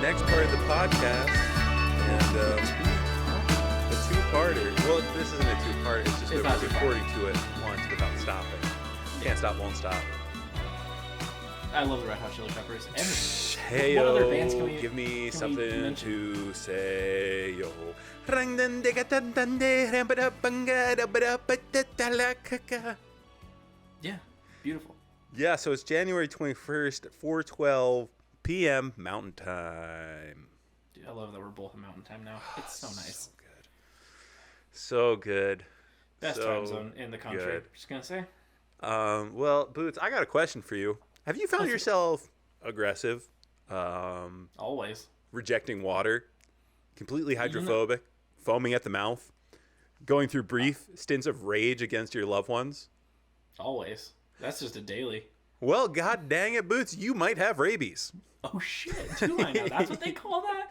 next part of the podcast, and the two-parter. Well, this isn't a two-parter. It's just that we're recording to it once without stopping. Can't stop, won't stop. I love the Red Hot Chili Peppers. Hey what yo, other bands can we give me can something we to say yo. Yeah, beautiful. Yeah, so it's January 21st, 4:12 p.m. Mountain Time. Dude, I love that we're both in Mountain Time now. It's so nice. So good. So good. Best so time zone in the country. good. Just gonna say. Well, Boots, I got a question for you. Have you found yourself aggressive? Always. Rejecting water, completely hydrophobic, foaming at the mouth, going through brief stints of rage against your loved ones? Always. That's just a daily. Well, god dang it, Boots, you might have rabies. Oh shit, do I know? That's what they call that?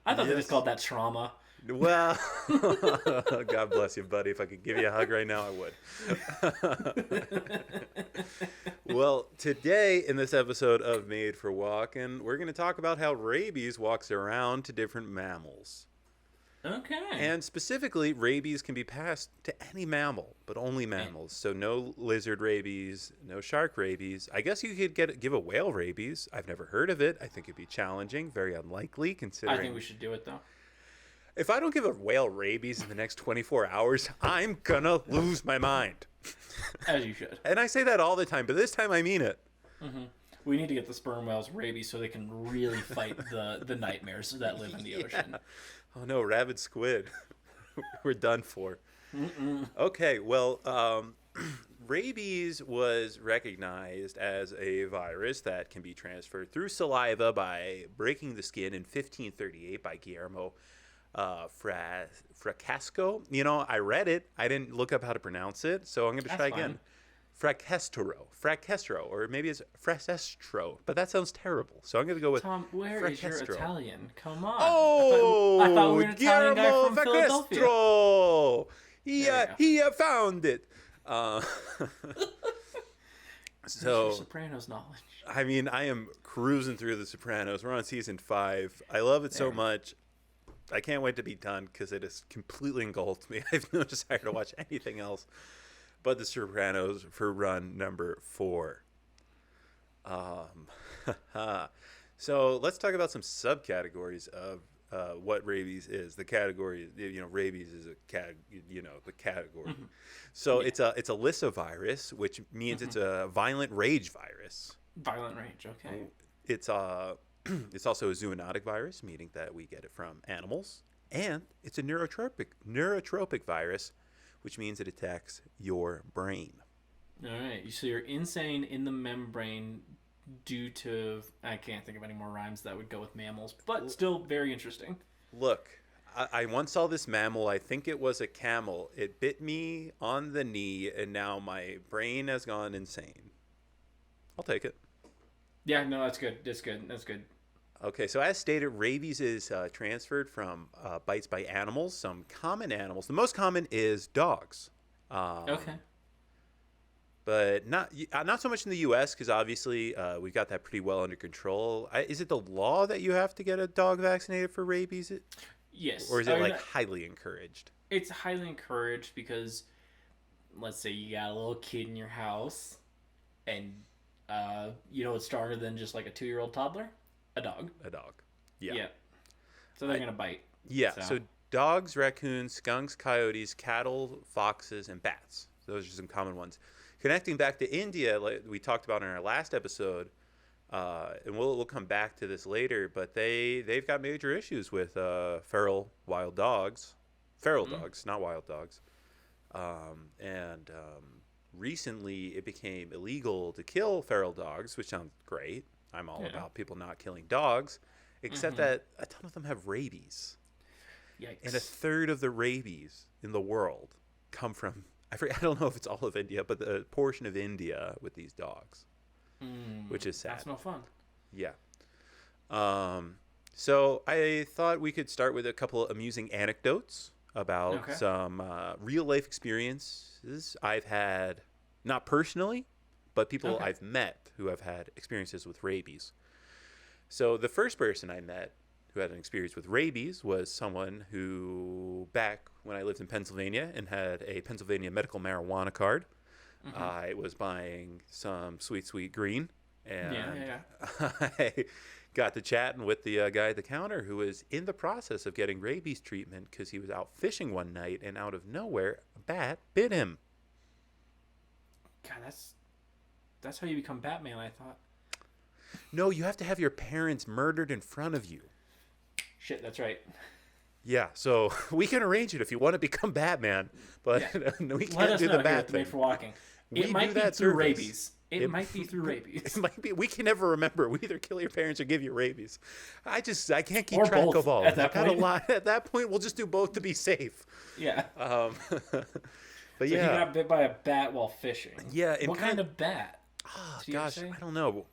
I thought they just called that trauma. Well, God bless you, buddy. If I could give you a hug right now, I would. Well, today in this episode of Made for Walking, we're going to talk about how rabies walks around to different mammals. Okay. And specifically, rabies can be passed to any mammal, but only mammals. So no lizard rabies, no shark rabies. I guess you could give a whale rabies. I've never heard of it. I think it'd be challenging, very unlikely considering. I think we should do it though. If I don't give a whale rabies in the next 24 hours, I'm gonna lose my mind. As you should. And I say that all the time, but this time I mean it. Mm-hmm. We need to get the sperm whales rabies so they can really fight the nightmares that live in the ocean. Oh no, rabid squid. We're done for. Okay, well, rabies was recognized as a virus that can be transferred through saliva by breaking the skin in 1538 by Guillermo Fracasco. You know, I read it. I didn't look up how to pronounce it, so I'm going to try again. Fracastro, or maybe it's Fracestro, but that sounds terrible. So I'm going to go with Tom, where is your Italian? Come on. Oh, I thought we were an Italian guy from Philadelphia. Yeah, he found it. So, Sopranos knowledge. I mean, I am cruising through The Sopranos. We're on season 5. I love it so much. I can't wait to be done because it has completely engulfed me. I have no desire to watch anything else but The Sopranos for run number 4. So let's talk about some subcategories of what rabies is. The category, rabies is a the category. Mm-hmm. So it's a lissovirus, which means it's a violent rage virus. Violent rage, okay. It's also a zoonotic virus, meaning that we get it from animals, and it's a neurotropic virus, which means it attacks your brain. All right, so you're insane in the membrane due to, I can't think of any more rhymes that would go with mammals, but still very interesting. Look, I once saw this mammal. I think it was a camel. It bit me on the knee, and now my brain has gone insane. I'll take it. Yeah, no, that's good. That's good. Okay, so as stated, rabies is transferred from bites by animals, some common animals. The most common is dogs. Okay. But not so much in the U.S. because obviously we've got that pretty well under control. Is it the law that you have to get a dog vaccinated for rabies? Yes. Or is it highly encouraged? It's highly encouraged because, let's say you got a little kid in your house, and it's stronger than just like a 2-year-old toddler. A dog. Yeah. So they're going to bite. Yeah. So dogs, raccoons, skunks, coyotes, cattle, foxes, and bats. Those are some common ones. Connecting back to India, like we talked about in our last episode, and we'll come back to this later, but they've got major issues with feral dogs, not wild dogs. And recently it became illegal to kill feral dogs, which sounds great. I'm all about people not killing dogs, except that a ton of them have rabies. Yikes. And a third of the rabies in the world come from, I don't know if it's all of India, but the portion of India with these dogs, which is sad. That's no fun. Yeah. So I thought we could start with a couple of amusing anecdotes about some real life experiences I've had, not personally, but people I've met who have had experiences with rabies. So the first person I met who had an experience with rabies was someone who, back when I lived in Pennsylvania and had a Pennsylvania medical marijuana card, Mm-hmm. I was buying some sweet, sweet green, Yeah, and yeah, I got to chatting with the guy at the counter who was in the process of getting rabies treatment because he was out fishing one night and out of nowhere, a bat bit him. God, that's how you become Batman. I thought. No, you have to have your parents murdered in front of you. Shit, that's right. Yeah, so we can arrange it if you want to become Batman, but Yeah. we Let can't us do know the here bat at the thing. Made for Walking. We It might do be that through service. rabies. It might be through rabies. It might be. We can never remember. We either kill your parents or give you rabies. I can't keep Or track both of all. at that I got a point. lot. At that point, we'll just do both to be safe. Yeah. But So he yeah, got bit by a bat while fishing. yeah. What kind of bat? Oh Did you gosh, say? I don't know.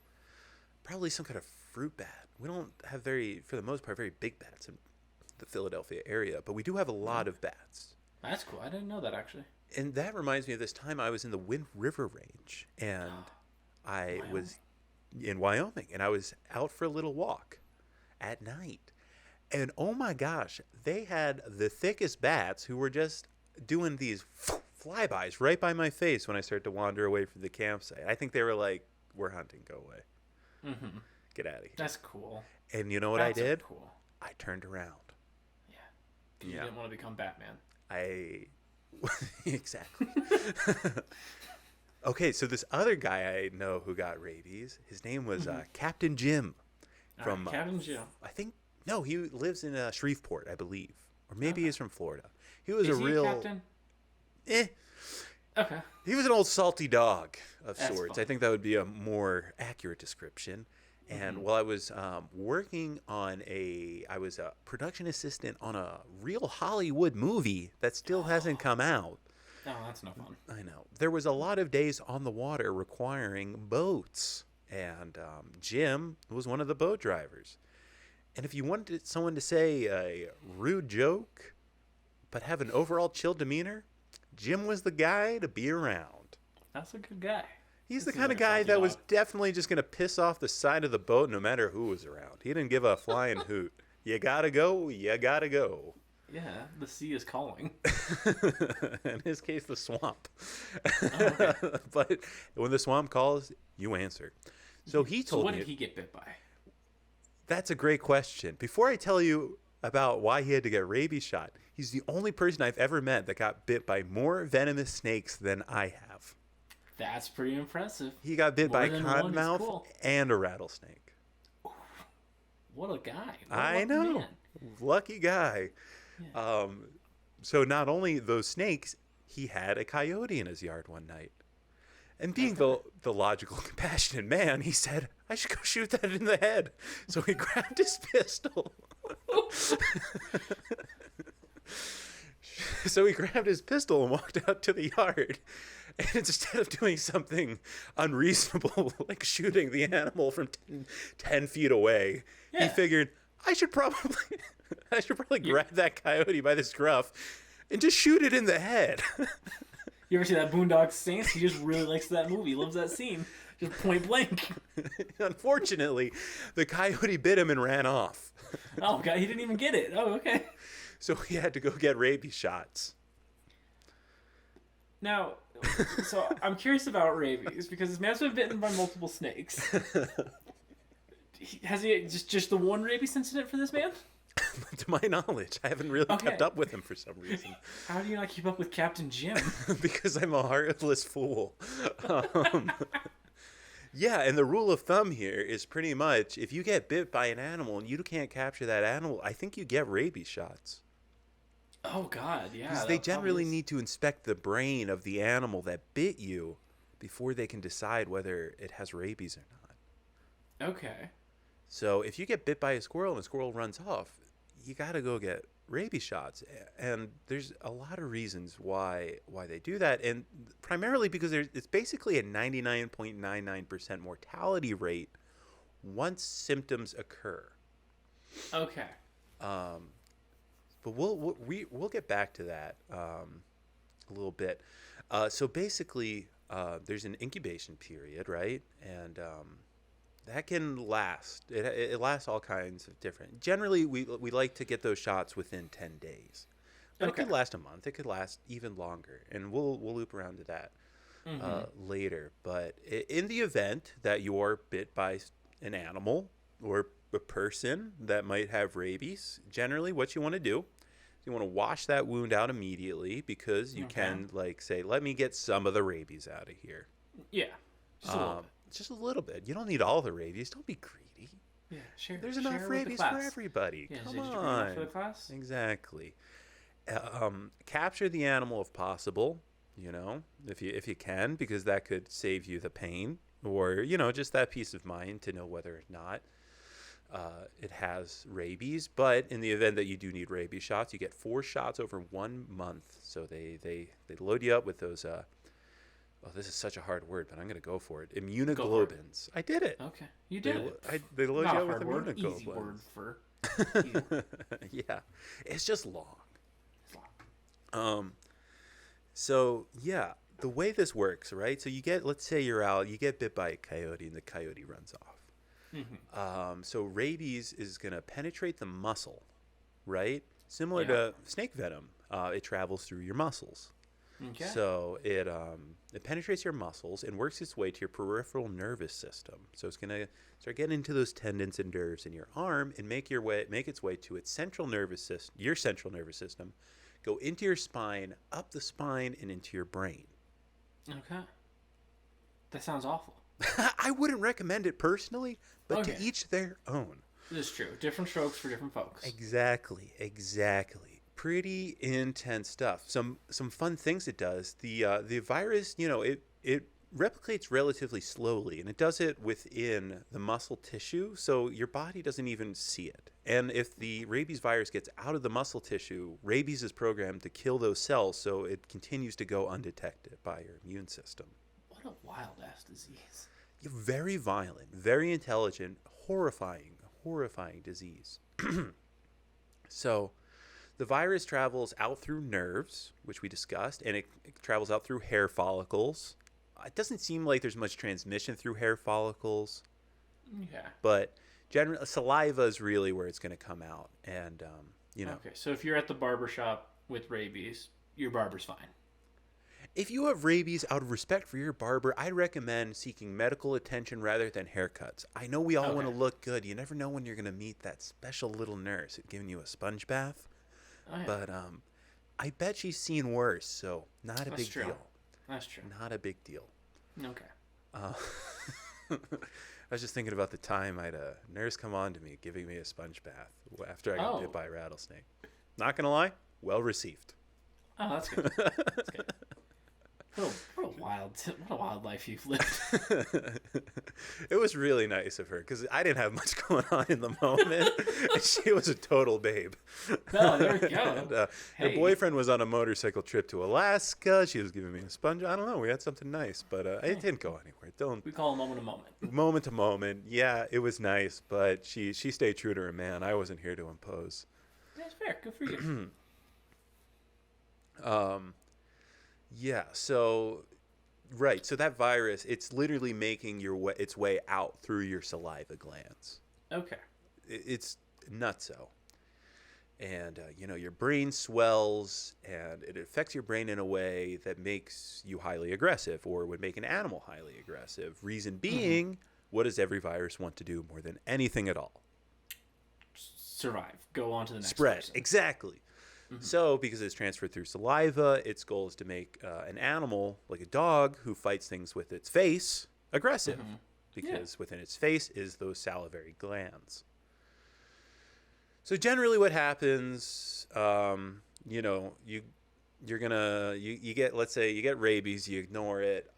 Probably some kind of fruit bat. We don't have for the most part, very big bats in the Philadelphia area, but we do have a lot of bats. That's cool. I didn't know that actually. And that reminds me of this time I was in the Wind River Range, and I Wyoming. was in Wyoming, and I was out for a little walk at night. And oh my gosh, they had the thickest bats who were just doing these flybys right by my face when I started to wander away from the campsite. I think they were like, "We're hunting, go away. Mm-hmm. Get out of here." That's cool. And you know what Bats I are did? Cool. I turned around. Yeah. 'Cause you Yeah. didn't want to become Batman. I exactly. Okay, so this other guy I know who got rabies, his name was Captain Jim from Captain Jim. I think no, he lives in Shreveport, I believe, or maybe he's from Florida. He was Is a he real captain? eh. Okay. He was an old salty dog of That's sorts. fine. I think that would be a more accurate description. And while I was working on I was a production assistant on a real Hollywood movie that still hasn't come out. No, that's no fun. I know. There was a lot of days on the water requiring boats. And Jim was one of the boat drivers. And if you wanted someone to say a rude joke, but have an overall chill demeanor, Jim was the guy to be around. That's a good guy. He's This the is kind like of a guy salty that was dog. definitely just going to piss off the side of the boat no matter who was around. He didn't give a flying hoot. You gotta go, you gotta go. Yeah, the sea is calling. In his case, the swamp. okay. But when the swamp calls, you answer. So he So told what me, did he get bit by? that's a great question. Before I tell you about why he had to get rabies shot, he's the only person I've ever met that got bit by more venomous snakes than I have. That's pretty impressive. He got bit More by a than one is cottonmouth cool. and a rattlesnake. What a guy. What a I lucky know. man. Lucky guy. Yeah. So not only those snakes, he had a coyote in his yard one night. And being the logical, compassionate man, he said, I should go shoot that in the head. So he grabbed his pistol. So he grabbed his pistol and walked out to the yard. And instead of doing something unreasonable, like shooting the animal from 10 feet away, he Yeah. figured, I should probably grab that coyote by the scruff and just shoot it in the head. You ever see that Boondock Saints? He just really likes that movie. He loves that scene. Just point blank. Unfortunately, the coyote bit him and ran off. Oh, God, he didn't even get it. Oh, okay. So he had to go get rabies shots. Now, so I'm curious about rabies because this man's been bitten by multiple snakes. Has he just the one rabies incident for this man? To my knowledge, I haven't really Okay. kept up with him for some reason. How do you not keep up with Captain Jim? Because I'm a heartless fool. Yeah, and the rule of thumb here is pretty much if you get bit by an animal and you can't capture that animal, I think you get rabies shots. Oh God, yeah. Because that they probably generally is- need to inspect the brain of the animal that bit you before they can decide whether it has rabies or not. Okay. So if you get bit by a squirrel and a squirrel runs off, you got to go get rabies shots. And there's a lot of reasons why they do that. And primarily because it's basically a 99.99% mortality rate once symptoms occur. Okay. But we'll get back to that a little bit. So basically, there's an incubation period, right? And that can last. It lasts all kinds of different. Generally, we like to get those shots within 10 days, but it Okay. could last a month. It could last even longer, and we'll loop around to that Mm-hmm. later. But in the event that you're bit by an animal or a person that might have rabies, generally what you want to do is you want to wash that wound out immediately, because you Okay. can, like, say, let me get some of the rabies out of here. Yeah. Just a little bit. Just a little bit. You don't need all the rabies. Don't be greedy. Yeah. Share. There's Share enough with the rabies for class. everybody. Yeah. Come Did you bring enough for the on. class? Exactly. Capture the animal if possible. If you can, because that could save you the pain, or just that peace of mind to know whether or not it has rabies. But in the event that you do need rabies shots, you get 4 shots over 1 month. So they load you up with those. Oh, this is such a hard word, but I'm going to go for it. Go for it. Immunoglobins. I did it. Okay. You did it. They load Not you a up with hard word. Easy immunoglobulins. word for. Easy word. Yeah, it's just long. It's long. So yeah, the way this works, right? So you get, let's say you're out, you get bit by a coyote, and the coyote runs off. So rabies is going to penetrate the muscle, right? Similar Yeah. to snake venom, it travels through your muscles. Okay. So it penetrates your muscles and works its way to your peripheral nervous system. So it's gonna start getting into those tendons and nerves in your arm and make its way to its central nervous system, your central nervous system, go into your spine, up the spine, and into your brain. Okay. That sounds awful. I wouldn't recommend it personally, but Okay. to each their own. This is true. Different strokes for different folks. Exactly. Pretty intense stuff. Some fun things it does. The virus, it replicates relatively slowly, and it does it within the muscle tissue, so your body doesn't even see it. And if the rabies virus gets out of the muscle tissue, rabies is programmed to kill those cells, so it continues to go undetected by your immune system. What a wild ass disease. Very violent, very intelligent, horrifying disease. So the virus travels out through nerves, which we discussed, and it travels out through hair follicles. It doesn't seem like there's much transmission through hair follicles, Yeah. but generally saliva is really where it's going to come out. And Okay, so if you're at the barber shop with rabies, your barber's fine. if you have rabies, out of respect for your barber, I'd recommend seeking medical attention rather than haircuts. I know we all want to Okay. look good. You never know when you're going to meet that special little nurse giving you a sponge bath. Oh, yeah. But I bet she's seen worse, so not a That's big true. deal. That's true. Not a big deal. Okay. Uh, I was just thinking about the time I had a nurse come on to me giving me a sponge bath after I got bit Oh. by a rattlesnake. Not gonna lie, well received. Oh, that's good. That's good. What a wild life you've lived. It was really nice of her because I didn't have much going on in the moment, and she was a total babe. No, there we go. And, her Hey. boyfriend was on a motorcycle trip to Alaska. She was giving me a sponge. I don't know. We had something nice, but it didn't go anywhere. Don't We call a moment a moment. moment to moment. Yeah, it was nice, but she stayed true to her man. I wasn't here to impose. That's fair. Good for you. Yeah, so right, so that virus, it's literally making its way out through your saliva glands. Okay. It's nutso. And your brain swells, and it affects your brain in a way that makes you highly aggressive, or would make an animal highly aggressive. Reason being, what does every virus want to do more than anything at all? Survive. Go on to the next Spread. person. Exactly. So, because it's transferred through saliva, its goal is to make an animal, like a dog, who fights things with its face, aggressive. Because within its face is those salivary glands. So, generally, what happens, you get, let's say, you get rabies, you ignore it.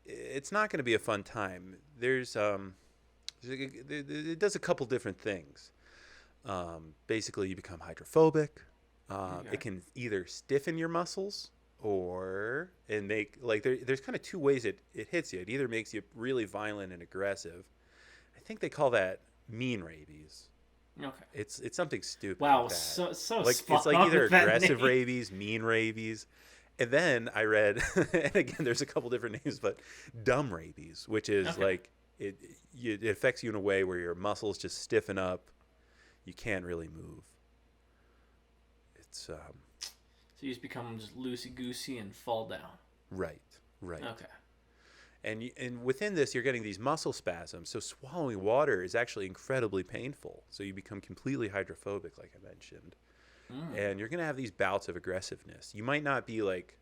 It's not going to be a fun time. It does a couple different things. Basically, you become hydrophobic. Okay. It can either stiffen your muscles and make, like, there's kind of two ways it hits you. It either makes you really violent and aggressive. I think they call that mean rabies. Okay. It's something stupid. Wow. Like that. So Like, spot it's like on either with that aggressive name. rabies, mean rabies. And then I read, and again, there's a couple different names, but dumb rabies, which is Okay. like it affects you in a way where your muscles just stiffen up. You can't really move. It's So you just become just loosey goosey and fall down. right, right. Okay. And within this, you're getting these muscle spasms. So swallowing water is actually incredibly painful. So you become completely hydrophobic, like I mentioned, and you're gonna have these bouts of aggressiveness. You might not be like,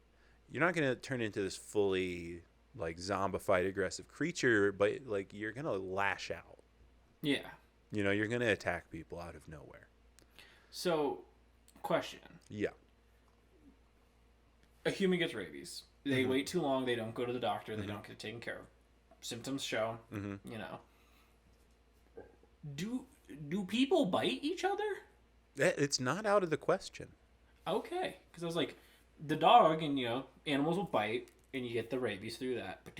you're not gonna turn into this fully like zombified aggressive creature, but like you're gonna lash out. Yeah. You know, you're gonna attack people out of nowhere. So, question. Yeah. A human gets rabies. They wait too long. They don't go to the doctor. They don't get it taken care of. Symptoms show. You know. Do people bite each other? It's not out of the question. Okay, because I was like, the dog and animals will bite, and you get the rabies through that. But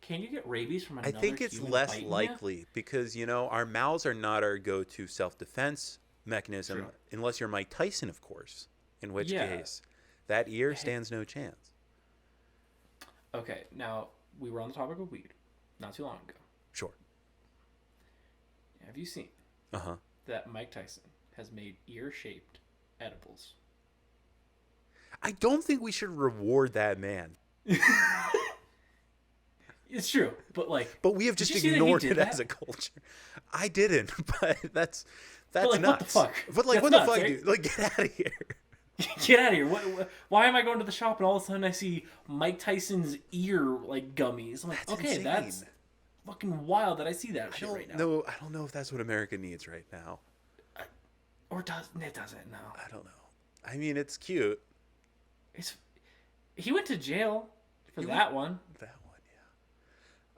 can you get rabies from another? I think it's human less biting likely because our mouths are not our go-to self-defense mechanism. True. Unless you're Mike Tyson, of course. In which case, that ear stands no chance. Okay, now we were on the topic of weed not too long ago. Sure. Have you seen that Mike Tyson has made ear-shaped edibles? I don't think we should reward that man. It's true, but we have just ignored it as a culture. I didn't, but that's like, nuts. what the fuck? But like, That's what nuts, the fuck, right? dude? Like, get out of here. Get out of here! Why am I going to the shop and all of a sudden I see Mike Tyson's ear gummies? I'm like, That's okay, insane. that's fucking wild that I see that shit right now. No, I don't know if that's what America needs right now. Or it doesn't? No, I don't know. I mean, it's cute. He went to jail for that one. That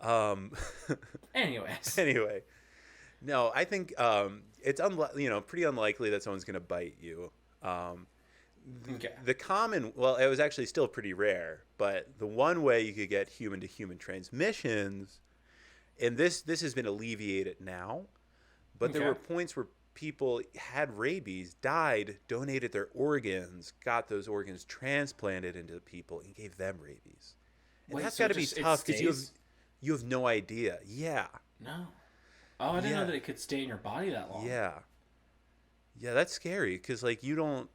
one, yeah. Anyways. Anyway, no, I think it's pretty unlikely that someone's gonna bite you. The common, well, it was actually still pretty rare, but the one way you could get human to human transmissions, and this has been alleviated now, but there were points where people had rabies, died, donated their organs, got those organs transplanted into people, and gave them rabies. And that's got to be tough because you have no idea. Yeah. No. Oh, I didn't know that it could stay in your body that long. Yeah. Yeah, that's scary because like you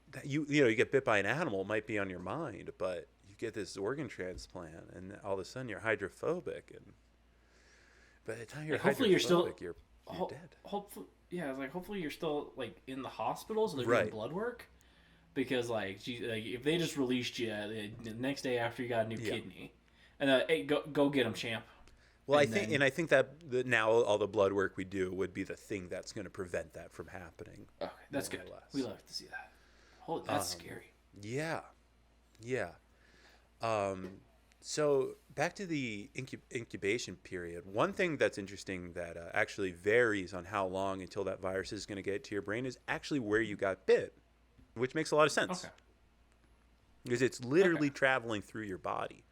get bit by an animal, it might be on your mind, but you get this organ transplant and all of a sudden you're hydrophobic, and by the time you're hopefully hydrophobic, you're dead. Hopefully you're still like in the hospital, so they're doing blood work, because if they just released you the next day after you got a new kidney, and hey, go get them, champ. Well, I think that now all the blood work we do would be the thing that's going to prevent that from happening. Okay, that's good. We love to see that. Holy, that's scary. Yeah, yeah. So back to the incubation period. One thing that's interesting that actually varies on how long until that virus is going to get to your brain is actually where you got bit, which makes a lot of sense. Okay. Because it's literally traveling through your body.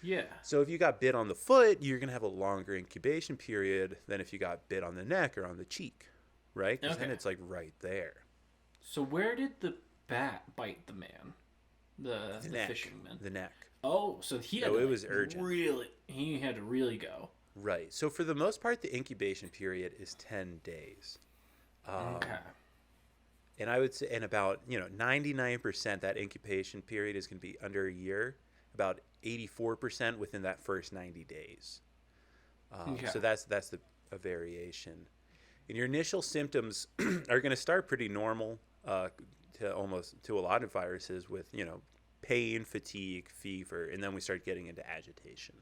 Yeah. So if you got bit on the foot, you're going to have a longer incubation period than if you got bit on the neck or on the cheek, right? Because then it's like right there. So where did the bat bite the man? The fisherman? The neck. Oh, so he had it was urgent. He had to really go. Right. So for the most part, the incubation period is 10 days. Okay. And I would say, and about 99% that incubation period is going to be under a year. About 84% within that first 90 days. So that's a variation. And your initial symptoms are going to start pretty normal to a lot of viruses with pain, fatigue, fever, and then we start getting into agitation.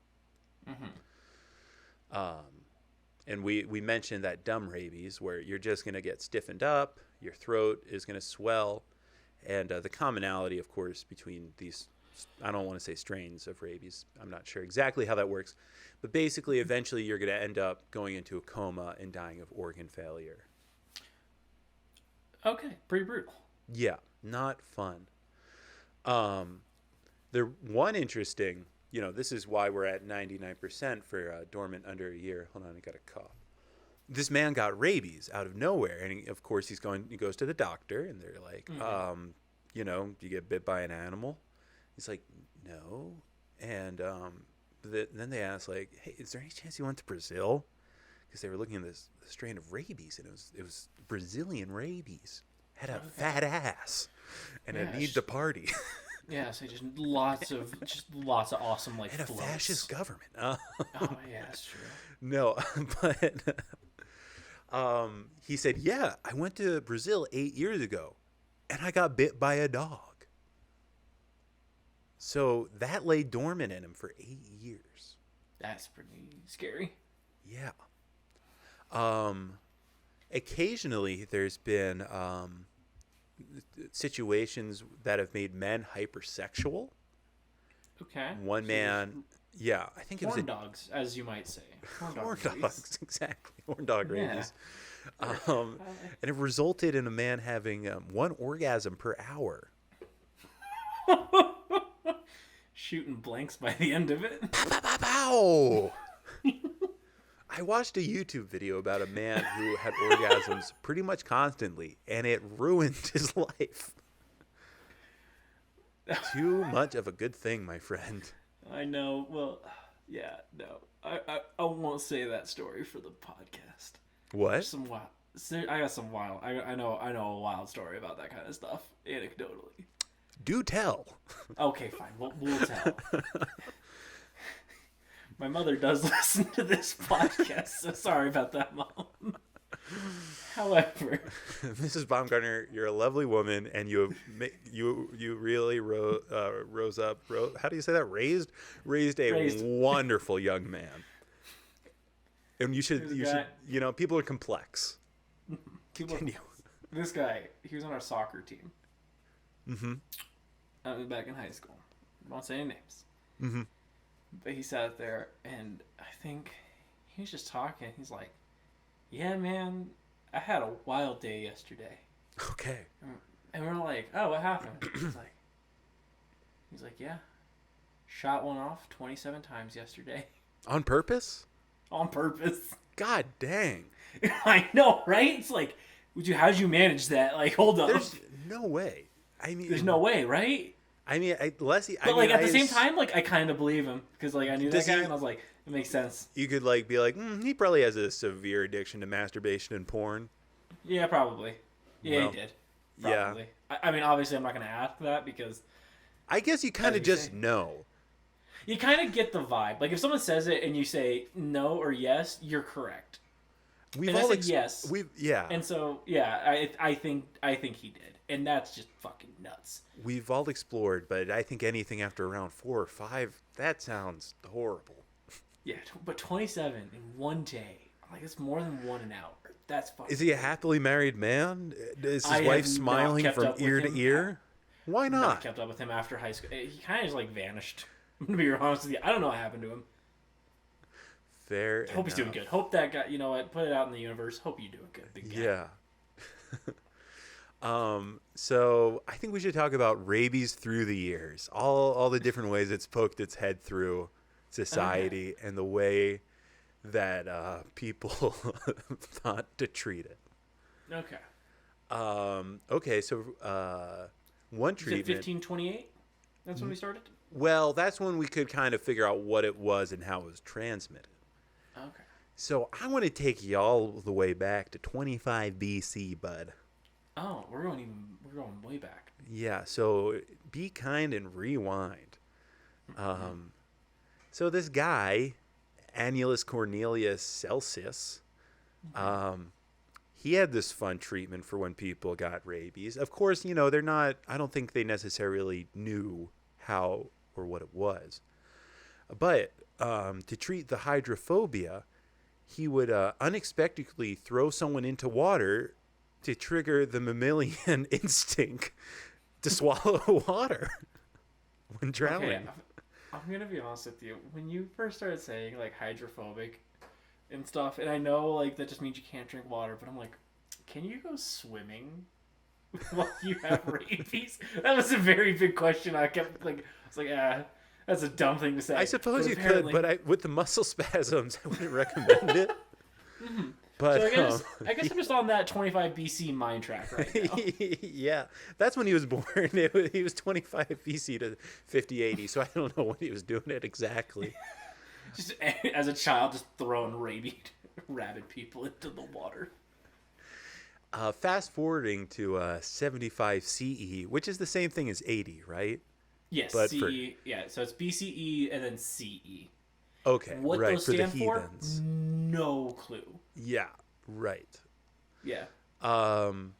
And we mentioned that dumb rabies where you're just going to get stiffened up, your throat is going to swell, and the commonality, of course, between these, I don't want to say strains of rabies, I'm not sure exactly how that works, but basically eventually you're going to end up going into a coma and dying of organ failure. Okay, pretty brutal. Yeah, not fun. The one interesting, this is why we're at 99% for dormant under a year. Hold on, I got a cough. This man got rabies out of nowhere, and of course he goes to the doctor, and they're like, do you get bit by an animal? He's like, no. And then they ask, like, hey, is there any chance you went to Brazil? because they were looking at this strain of rabies, and it was Brazilian rabies. Had a fat ass, and Yeah, a need to party. Yeah, so just lots of awesome like And a floats. fascist government. Oh yeah, that's true. No, but he said, yeah, I went to Brazil 8 years ago, and I got bit by a dog. So that lay dormant in him for 8 years. That's pretty scary. Yeah. Occasionally, there's been situations that have made men hypersexual. Okay. One man, yeah, I think it was horn dogs, as you might say. Horn dogs, exactly. Horn dog rabies. And it resulted in a man having 1 orgasm per hour. Shooting blanks by the end of it. Pow! I watched a YouTube video about a man who had orgasms pretty much constantly, and it ruined his life. Too much of a good thing, my friend. I know. Well, yeah, no. I won't say that story for the podcast. What? There's some wild. I got some wild. I know a wild story about that kind of stuff, anecdotally. Do tell. Okay, fine. We'll tell. My mother does listen to this podcast, so sorry about that, Mom. However, Mrs. Baumgartner, you're a lovely woman, and you really rose up. How do you say that? Raised a wonderful young man. And you should people are complex. Continue. This guy, he was on our soccer team. Mm-hmm. Back in high school. I won't say any names. Mm-hmm. But he sat there, and I think he was just talking. He's like, yeah, man, I had a wild day yesterday. Okay. And we're like, oh, what happened? He's like, yeah, shot one off 27 times yesterday. On purpose? On purpose. God dang. I know, right? It's like, how'd you manage that? Like, hold up. There's no way. I mean, there's no way, right? I mean, at the same time, like, I kind of believe him because, like, I knew that guy, and I was like, it makes sense. You could like be like, he probably has a severe addiction to masturbation and porn. Yeah, probably. Yeah, well, he did. Probably. Yeah. I mean, obviously, I'm not going to ask that because I guess you kind of just know. You kind of get the vibe. Like, if someone says it and you say no or yes, you're correct. We've and all I said yes. And so, yeah, I think he did. And that's just fucking nuts. We've all explored, but I think anything after around 4 or 5, that sounds horrible. Yeah, but 27 in one day. Like, it's more than 1 an hour. That's fucking Is he a happily married man? Is his wife smiling from ear to ear? Why not? Not kept up with him after high school. He kind of just, like, vanished. I'm going to be honest with you. I don't know what happened to him. Fair Hope he's doing good. Hope that guy, you know what, put it out in the universe. Hope you're doing good, big guy. Yeah. So I think we should talk about rabies through the years. All the different ways it's poked its head through society and the way that people thought to treat it. Okay. Okay, so one treatment. Is it 1528? That's when we started? Well, that's when we could kind of figure out what it was and how it was transmitted. Okay. So I want to take y'all the way back to 25 BC, bud. Oh, we're going way back. Yeah, so be kind and rewind. So this guy, Annulus Cornelius Celsus, he had this fun treatment for when people got rabies. Of course, I don't think they necessarily knew how or what it was. But to treat the hydrophobia, he would unexpectedly throw someone into water to trigger the mammalian instinct to swallow water when drowning. Okay, I'm going to be honest with you. When you first started saying, like, hydrophobic and stuff, and I know, like, that just means you can't drink water, but I'm like, can you go swimming while you have rabies? That was a very big question. I was like, that's a dumb thing to say. I suppose you could, but with the muscle spasms, I wouldn't recommend it. Mm-hmm. But so I guess I'm just on that 25 BC mind track right now. Yeah, that's when he was born. He was 25 BC to 50 AD, so I don't know when he was doing it exactly. Just as a child, just throwing rabid people into the water. Fast forwarding to 75 CE, which is the same thing as 80, right? Yes, But for CE. Yeah, so it's BCE and then CE. okay, What right, those for the stand for? heathens. No clue. Yeah, right. Yeah. Um,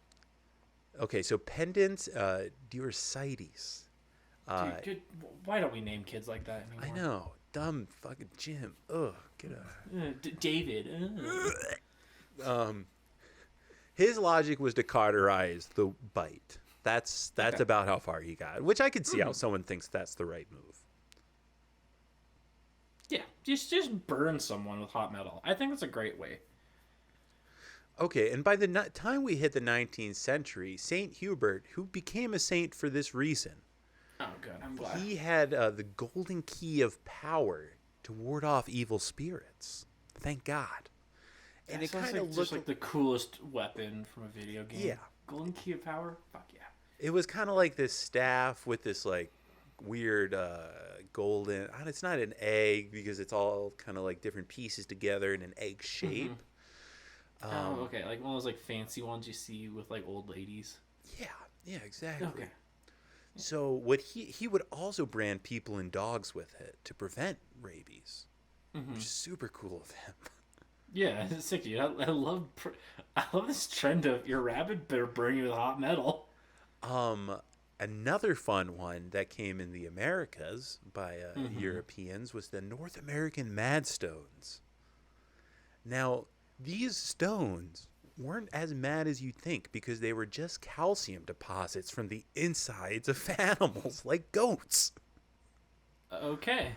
okay, so pendants, Diorcites. Dude, good. Why don't we name kids like that I anymore? know, dumb fucking Jim. Ugh, get out. David. Um, his logic was to cauterize the bite. That's Okay. about how far he got, which I could see how someone thinks that's the right move. Yeah, just burn someone with hot metal. I think that's a great way. Okay, and by the time we hit the 19th century, Saint Hubert, who became a saint for this reason, Oh, good. I'm glad. he had the golden key of power to ward off evil spirits. Thank God. And That it sounds kind like of just looked like the coolest weapon from a video game. yeah. Golden Key of Power? Fuck yeah. It was kind of like this staff with this like weird golden. It's not an egg because it's all kind of like different pieces together in an egg shape. Oh, okay. Like one of those like fancy ones you see with like old ladies. Yeah, yeah, exactly. Okay. So what he would also brand people and dogs with it to prevent rabies, which is super cool of him. Yeah, it's sick, dude. I love this trend of your rabbit better burn you with hot metal. Another fun one that came in the Americas by Europeans was the North American Madstones. Now, these stones weren't as mad as you'd think because they were just calcium deposits from the insides of animals like goats. Okay.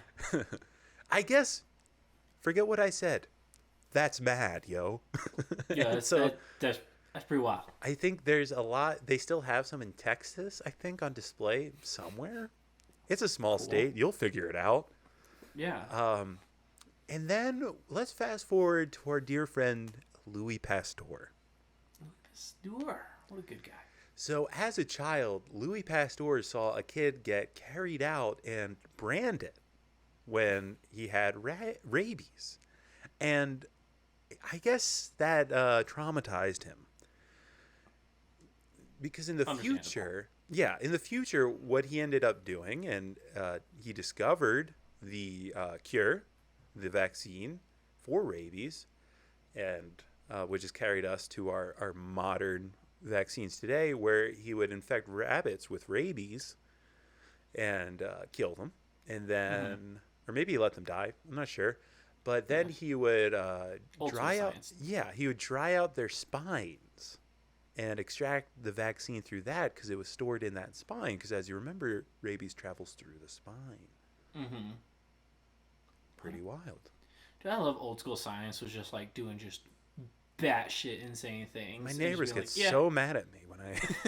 I guess, forget what I said. That's mad, yo. Yeah, So that's pretty wild. I think there's a lot. They still have some in Texas, I think, on display somewhere. It's a small state. You'll figure it out. Yeah. And then let's fast forward to our dear friend Louis Pasteur. Pasteur. What a good guy. So, as a child, Louis Pasteur saw a kid get carried out and branded when he had rabies. And I guess that traumatized him. Because in the future, what he ended up doing, and he discovered the cure, the vaccine for rabies, and which has carried us to our modern vaccines today, where he would infect rabbits with rabies and kill them, and then, or maybe he let them die. I'm not sure. But then he would dry out. Science. Yeah, he would dry out their spines and extract the vaccine through that because it was stored in that spine. Because as you remember, rabies travels through the spine. Mm-hmm. Pretty wild. Dude, I love old school science. Was just like doing just batshit insane things. My And neighbors just get being like, so mad at me when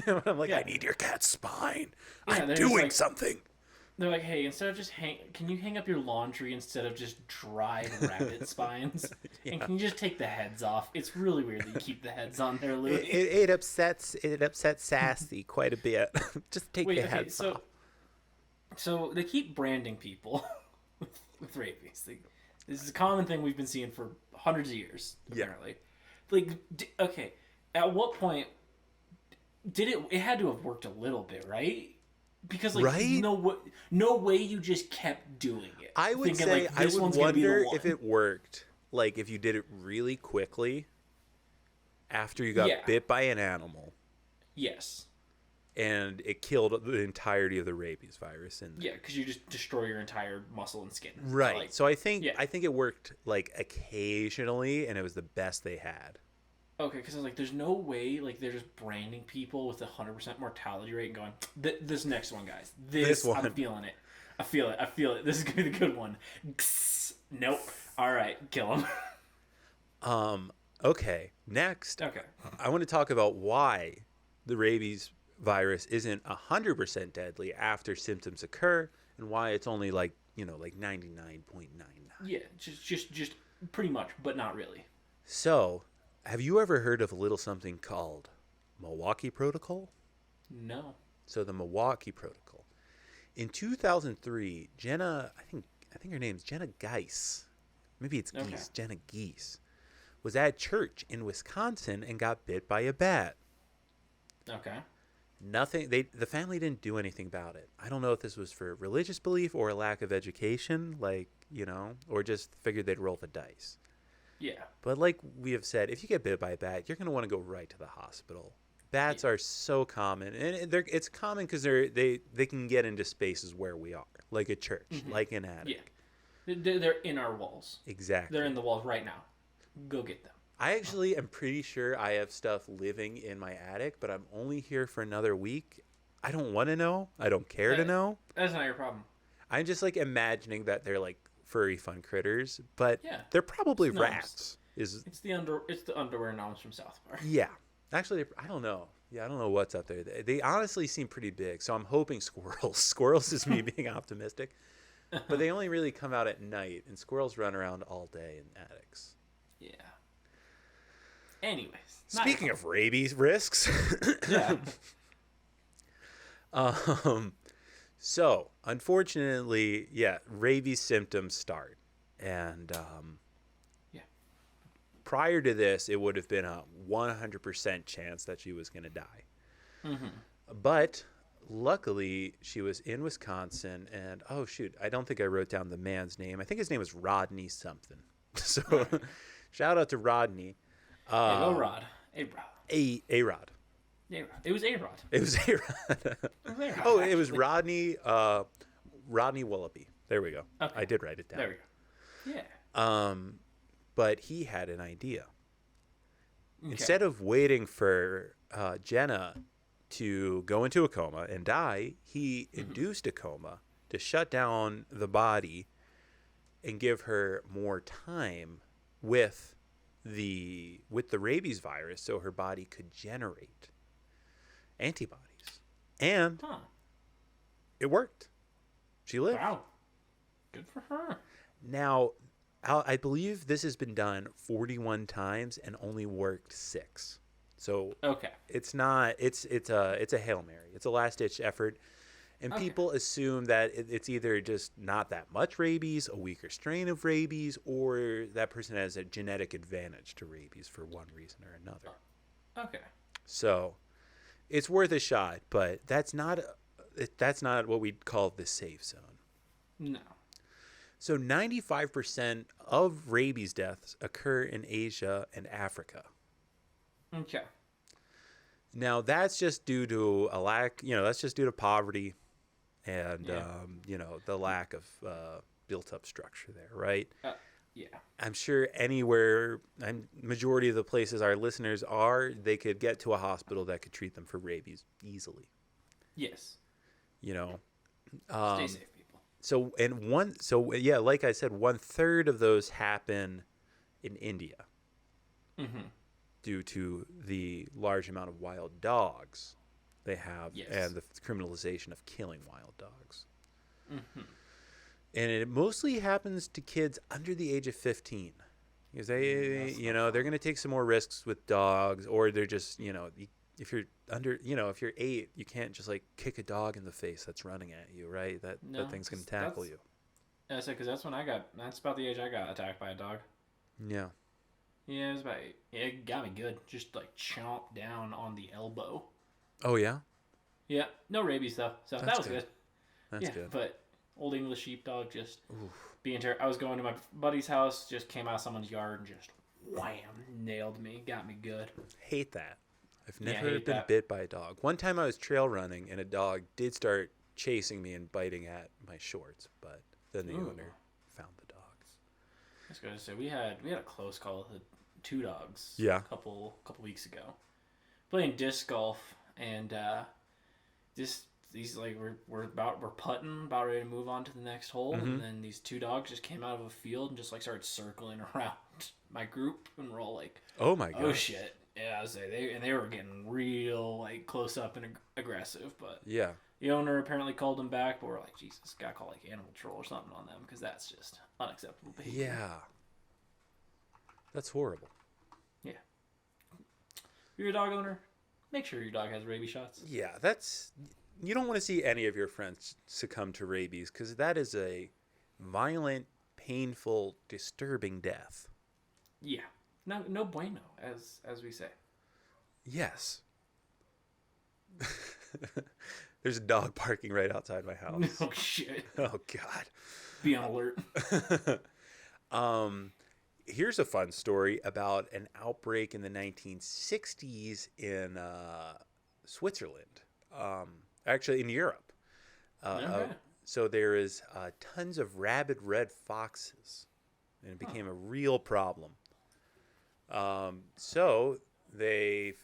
when I'm like, Yeah. I need your cat's spine. Yeah, I'm they're just doing like- something. They're like, hey, instead of just can you hang up your laundry instead of just dried rabbit spines? And can you just take the heads off? It's really weird that you keep the heads on there, Louis. It upsets Sassy quite a bit. Just take Wait, the okay, heads off. so they keep branding people with rabies. This is a common thing we've been seeing for hundreds of years, Yeah. apparently. Like, okay, at what point did it? It had to have worked a little bit, right? Because like, Right? no way you just kept doing it. I would thinking, say like, I this would one's gonna be the wonder one. if it worked. Like if you did it really quickly after you got Yeah. bit by an animal Yes. and it killed the entirety of the rabies virus in there. Yeah, because you just destroy your entire muscle and skin. Right. Like, So I think yeah. it worked like occasionally and it was the best they had. okay, because I was like, there's no way like they're just branding people with 100% mortality rate and going, this next one, guys. This one. I'm feeling it. I feel it. This is gonna be the good one. Nope. All right, kill him. Okay. Next, Okay. I want to talk about why the rabies virus isn't 100% deadly after symptoms occur and why it's only like 99.99. Yeah, just pretty much, but not really. So, have you ever heard of a little something called Milwaukee Protocol? No. So the Milwaukee Protocol. In 2003, Jenna, I think her name's Jenna Geis. Maybe it's Geese. Okay. Jenna Geese was at church in Wisconsin and got bit by a bat. Okay. Nothing. The family didn't do anything about it. I don't know if this was for religious belief or a lack of education, like, or just figured they'd roll the dice. Yeah. But like we have said, if you get bit by a bat, you're going to want to go right to the hospital. Bats are so common, and it's common because they can get into spaces where we are, like a church, like an attic. Yeah. They're in our walls. Exactly. They're in the walls right now. Go get them. I actually am pretty sure I have stuff living in my attic, but I'm only here for another week. I don't want to know. I don't care to know. That's not your problem. I'm just like imagining that they're like furry fun critters, but Yeah. they're probably It's rats. It's the underwear gnomes from South Park. Yeah. Actually, I don't know. Yeah, I don't know what's up there. They honestly seem pretty big, so I'm hoping squirrels. Squirrels is me being optimistic. But they only really come out at night, and squirrels run around all day in attics. Yeah. Anyways. Speaking of rabies risks. Yeah. So, unfortunately, yeah, rabies symptoms start. And prior to this, it would have been a 100% chance that she was going to die. Mm-hmm. But luckily, she was in Wisconsin, and oh shoot, I don't think I wrote down the man's name. I think his name was Rodney something. So, shout out to Rodney. Yeah, go Rod. A-Rod. A-Rod. A-Rod. It was A-Rod. It was A-Rod. Oh, it was Rodney Wallaby. There we go. Okay. I did write it down. There we go. Yeah. But he had an idea. Okay. Instead of waiting for Jenna to go into a coma and die, he induced a coma to shut down the body and give her more time with the rabies virus so her body could generate antibodies. And it worked. She lived. Wow. Good for her. Now, I believe this has been done 41 times and only worked 6. So okay, it's not. It's a Hail Mary. It's a last ditch effort, and people assume that it's either just not that much rabies, a weaker strain of rabies, or that person has a genetic advantage to rabies for one reason or another. Okay. So it's worth a shot, but that's not what we'd call the safe zone. No. So 95% of rabies deaths occur in Asia and Africa. Okay. Now that's just due to a lack, that's just due to poverty and, the lack of built up structure there, right? Yeah. I'm sure anywhere, majority of the places our listeners are, they could get to a hospital that could treat them for rabies easily. Yes. Stay safe, people. Like I said, 1/3 of those happen in India. Mm-hmm. Due to the large amount of wild dogs they have and the criminalization of killing wild dogs. Mm-hmm. And it mostly happens to kids under the age of 15 because they're going to take some more risks with dogs, or they're just, if you're under, if you're 8, you can't just like kick a dog in the face that's running at you, right? That thing's going to tackle you. Yeah, because that's about the age I got attacked by a dog. Yeah. Yeah, it was about 8. Yeah, it got me good. Just like chomp down on the elbow. Oh, yeah? Yeah, no rabies though, so that was good. That's good. But Old English sheepdog just being terrible. I was going to my buddy's house, just came out of someone's yard and just wham, nailed me, got me good. Hate that. I've never been bit by a dog. One time I was trail running and a dog did start chasing me and biting at my shorts, but then the owner found the dog. I was going to say we had a close call with 2 dogs. Yeah. A couple weeks ago, playing disc golf, and these like we're putting, about ready to move on to the next hole, and then these 2 dogs just came out of a field and just like started circling around my group, and we're all like, oh my god, oh shit. Yeah, I was say they were getting real like close up and aggressive, but yeah, the owner apparently called them back, but we're like, Jesus, gotta call like animal control or something on them because that's just unacceptable behavior. Yeah, that's horrible. Yeah, if you're a dog owner, make sure your dog has rabies shots. Yeah, you don't want to see any of your friends succumb to rabies because that is a violent, painful, disturbing death. Yeah. no bueno, as we say. Yes. There's a dog barking right outside my house. No shit. Oh Be on alert. God. Here's a fun story about an outbreak in the 1960s in Switzerland. Actually, in Europe. Okay. So there is tons of rabid red foxes, and it became a real problem. So they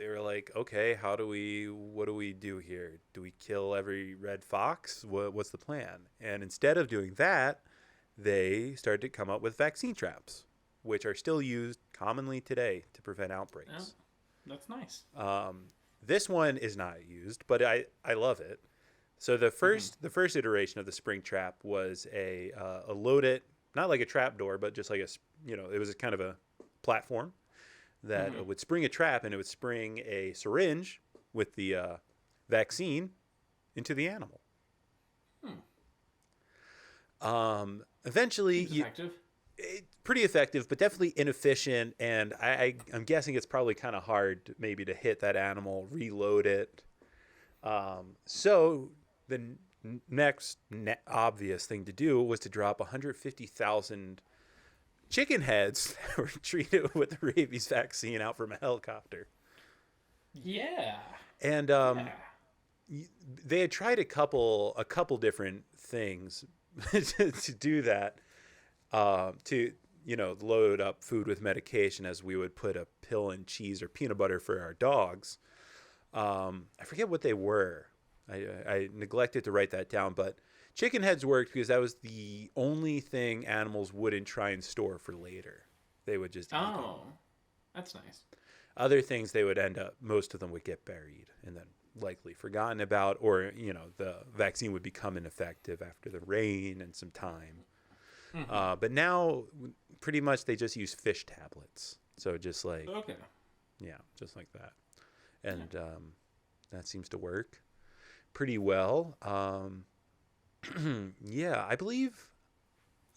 were like, okay, what do we do here? Do we kill every red fox? What's the plan? And instead of doing that, they started to come up with vaccine traps, which are still used commonly today to prevent outbreaks. Oh, that's nice. This one is not used, but I love it. So the first iteration of the spring trap was a loaded, not like a trap door, but just like it was a kind of a platform that would spring a trap, and it would spring a syringe with the vaccine into the animal. Eventually, Effective. Pretty effective, but definitely inefficient. And I'm guessing it's probably kind of hard maybe to hit that animal, reload it. So the next obvious thing to do was to drop 150,000 chicken heads that were treated with the rabies vaccine out from a helicopter. Yeah. And they had tried a couple different things to do that, to load up food with medication as we would put a pill in cheese or peanut butter for our dogs. I forget what they were. I neglected to write that down, but chicken heads worked because that was the only thing animals wouldn't try and store for later. They would just eat them. Oh, that's nice. Other things most of them would get buried and then likely forgotten about, or the vaccine would become ineffective after the rain and some time. But now pretty much they just use fish tablets. So just like, okay. Yeah, just like that. And that seems to work pretty well. Yeah, I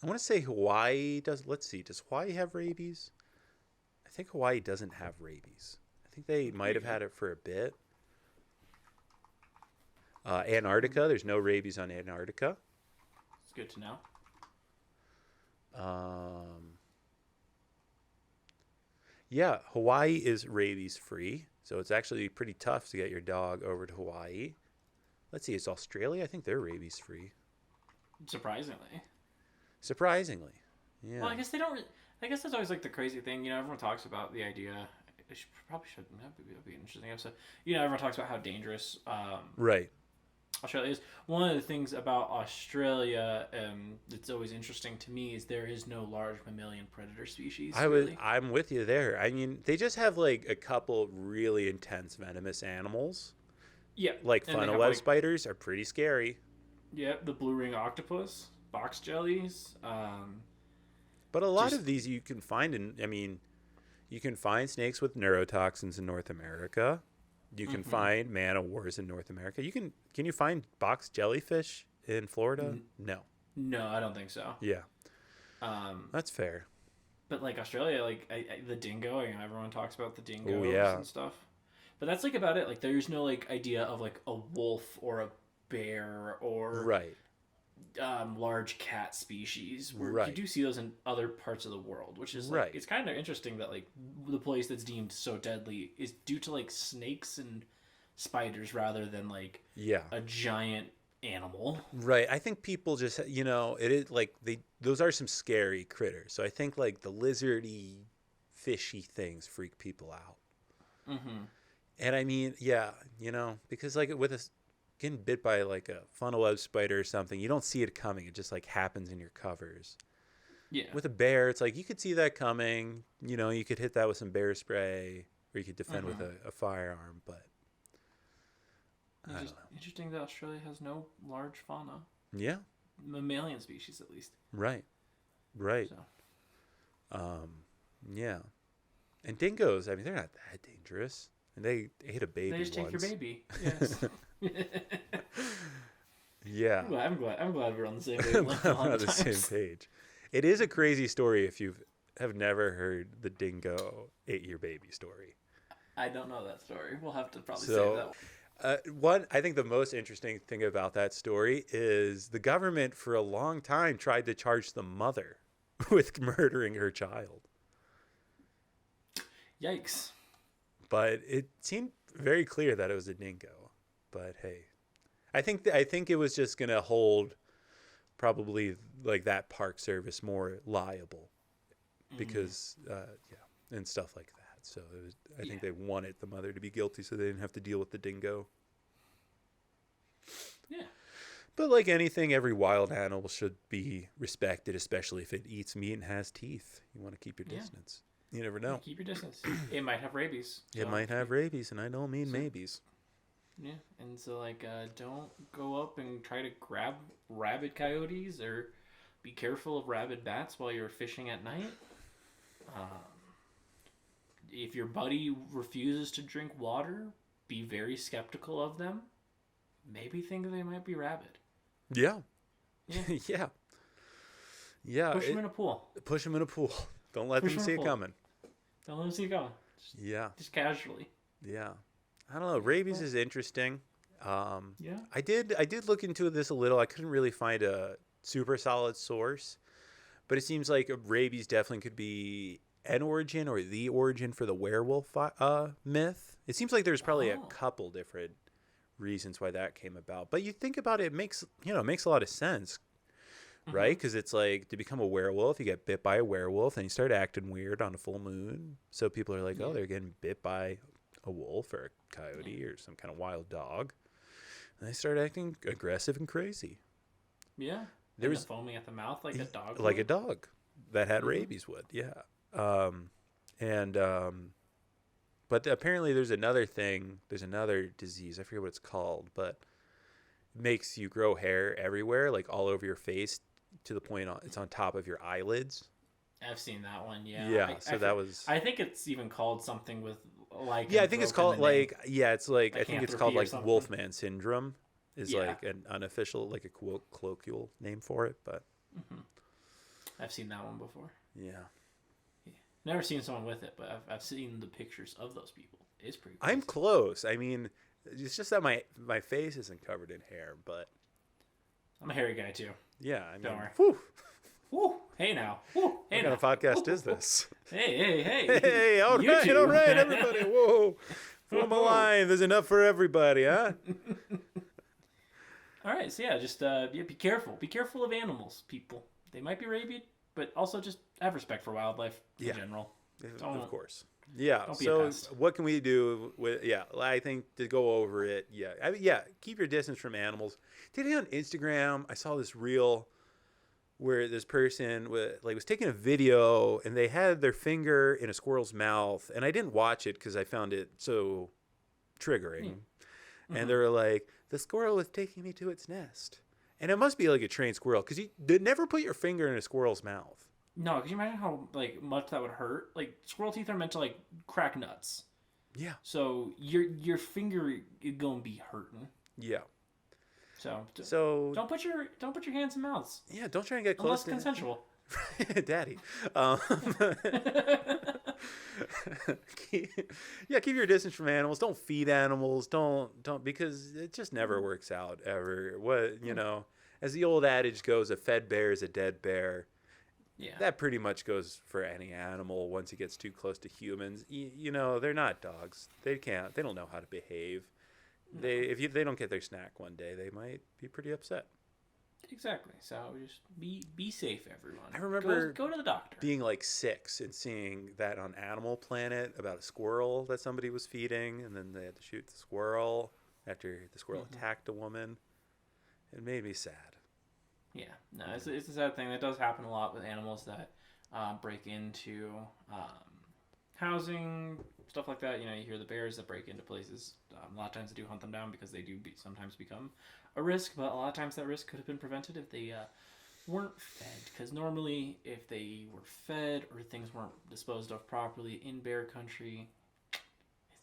want to say Hawaii does. Let's see, does Hawaii have rabies? I think Hawaii doesn't have rabies. I think they might have had it for a bit. Antarctica, there's no rabies on Antarctica. It's good to know. Yeah, Hawaii is rabies free, so it's actually pretty tough to get your dog over to Hawaii. Let's see, it's Australia. I think they're rabies free. Surprisingly, yeah. Well, I guess they don't. I guess that's always like the crazy thing. Everyone talks about the idea. Probably should. That'd be an interesting episode. Everyone talks about how dangerous. Right. Australia is. One of the things about Australia that's always interesting to me is there is no large mammalian predator species. I'm with you there. I mean, they just have like a couple really intense venomous animals. Yeah. Like funnel web spiders are pretty scary. Yeah, the blue ring octopus, box jellies. But a lot of these you can find you can find snakes with neurotoxins in North America. You can find man-o-wars in North America. Can you find box jellyfish in Florida? No. No, I don't think so. Yeah. That's fair. But like Australia, like the dingo, everyone talks about the dingoes and stuff. But that's like about it. Like there's no like idea of like a wolf or a bear or large cat species. Where you do see those in other parts of the world, which is like it's kind of interesting that like the place that's deemed so deadly is due to like snakes and spiders rather than like a giant animal. Right. I think people just it is like those are some scary critters. So I think like the lizardy, fishy things freak people out. And I mean, because like with getting bit by like a funnel web spider or something, you don't see it coming. It just like happens in your covers. Yeah. With a bear, it's like you could see that coming. You could hit that with some bear spray, or you could defend with a firearm. But it's just interesting that Australia has no large fauna. Yeah. Mammalian species, at least. Right. So. Yeah. And dingoes, I mean, they're not that dangerous. And they ate a baby. They just take your baby. Yes. Yeah. I'm glad we're on the same page. We're on the same page. It is a crazy story if you've have never heard the dingo ate your baby story. I don't know that story. We'll have to probably save So, that one. I think the most interesting thing about that story is the government for a long time tried to charge the mother with murdering her child. Yikes. But it seemed very clear that it was a dingo. But hey, I think it was just gonna hold probably like that park service more liable because yeah, and stuff like that. So I think they wanted the mother to be guilty so they didn't have to deal with the dingo. Yeah. But like anything, every wild animal should be respected, especially if it eats meat and has teeth. You want to keep your distance. You never know. Keep your distance. It might have rabies. It might have rabies, and I don't mean maybes. Yeah, and so like, don't go up and try to grab rabid coyotes, or be careful of rabid bats while you're fishing at night. If your buddy refuses to drink water, be very skeptical of them. Maybe think they might be rabid. Yeah. Yeah. Yeah. Yeah. Push them in a pool. Push them in a pool. Don't let them see it coming. Don't let them see it coming. Just casually. Yeah. I don't know. Rabies is interesting. Yeah. I did look into this a little. I couldn't really find a super solid source, but it seems like rabies definitely could be an origin or the origin for the werewolf myth. It seems like there's probably a couple different reasons why that came about. But you think about it, it makes a lot of sense, right? Because it's like to become a werewolf, you get bit by a werewolf and you start acting weird on a full moon. So people are like, oh, they're getting bit by a wolf or a coyote or some kind of wild dog. And they start acting aggressive and crazy. Yeah. There was foaming at the mouth like a dog. Like a dog that had rabies would, yeah. But apparently there's another disease, I forget what it's called, but it makes you grow hair everywhere, like all over your face to the point it's on top of your eyelids. I've seen that one, yeah. Yeah, I think it's even called something with like. Yeah, I think it's called like, yeah, it's like, I think it's called like something. Wolfman syndrome is like an unofficial, like a colloquial name for it, but. I've seen that one before. Yeah. Never seen someone with it, but I've seen the pictures of those people. It's pretty cool. I'm close. I mean, it's just that my face isn't covered in hair, but I'm a hairy guy too. Yeah, I mean, don't worry. Whew. Woo, hey now. Woo, hey what kind of podcast is this? Hey. Hey, all right, everybody. Whoa. Form a line. There's enough for everybody, huh? All right, so yeah, just be careful. Be careful of animals, people. They might be rabid, but also just have respect for wildlife in general. Of course. Yeah. So what can we do with? Yeah, I think to go over it. Yeah. Keep your distance from animals. Today on Instagram, I saw this reel where this person was taking a video and they had their finger in a squirrel's mouth, and I didn't watch it because I found it so triggering. And they were like, the squirrel was taking me to its nest. And it must be like a trained squirrel because you never put your finger in a squirrel's mouth. No, could you imagine how much that would hurt? Like squirrel teeth are meant to crack nuts. Yeah. So your finger is gonna be hurting. Yeah. So don't put your hands in mouths. Yeah, don't try and get close. Unless consensual. Daddy. Keep your distance from animals. Don't feed animals. Don't because it just never works out ever. As the old adage goes, a fed bear is a dead bear. Yeah. That pretty much goes for any animal once it gets too close to humans. They're not dogs. They don't know how to behave. No. If they don't get their snack one day, they might be pretty upset. Exactly. So just be safe, everyone. I remember go to the doctor. Being 6 and seeing that on Animal Planet about a squirrel that somebody was feeding, and then they had to shoot the squirrel after the squirrel attacked a woman. It made me sad. Yeah, no, it's a sad thing. That does happen a lot with animals that break into housing, stuff like that. You hear the bears that break into places. A lot of times they do hunt them down because they do sometimes become a risk, but a lot of times that risk could have been prevented if they weren't fed. Because normally, if they were fed or things weren't disposed of properly in bear country,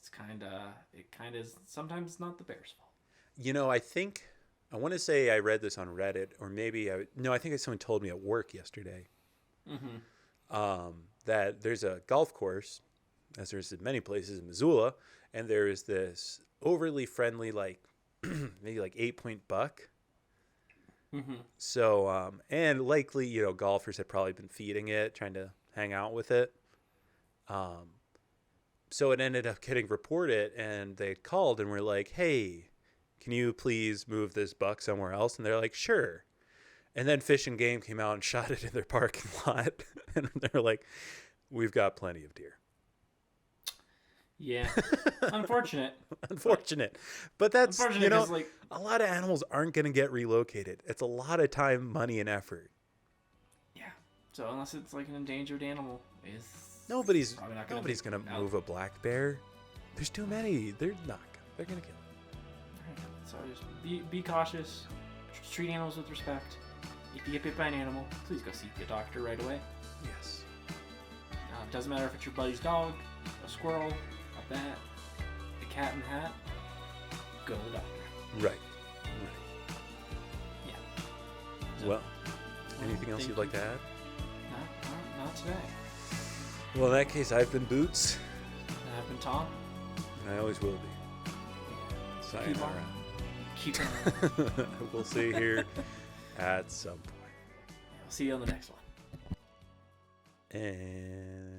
it kind of is sometimes not the bear's fault. I want to say I read this on Reddit, or maybe I think someone told me at work yesterday. that there's a golf course, as there's in many places in Missoula, and there is this overly friendly, like maybe like 8-point buck. Mm-hmm. So, and likely, golfers had probably been feeding it, trying to hang out with it. Um, so it ended up getting reported, and they called and were like, "Hey, can you please move this buck somewhere else?" And they're like, "Sure." And then Fish and Game came out and shot it in their parking lot, and they're like, "We've got plenty of deer." Yeah, unfortunate. Unfortunate, but that's Unfortunate because like a lot of animals aren't going to get relocated. It's a lot of time, money, and effort. yeah. So unless it's like an endangered animal, is Nobody's probably not gonna nobody's going to move a black bear. There's too many. They're not. They're going to kill it. Alright, so just be cautious. Treat animals with respect. If you get bit by an animal, please go seek a doctor right away. Yes. It doesn't matter if it's your buddy's dog, a squirrel, a bat, a cat in the hat. Go to the doctor. Right. Yeah. So, Well, anything else you'd like to add? Not today. Well, in that case, I've been Boots, I've been Tom. and I always will be. Sayonara. Keep on. We'll see you here at some point. I'll see you on the next one. And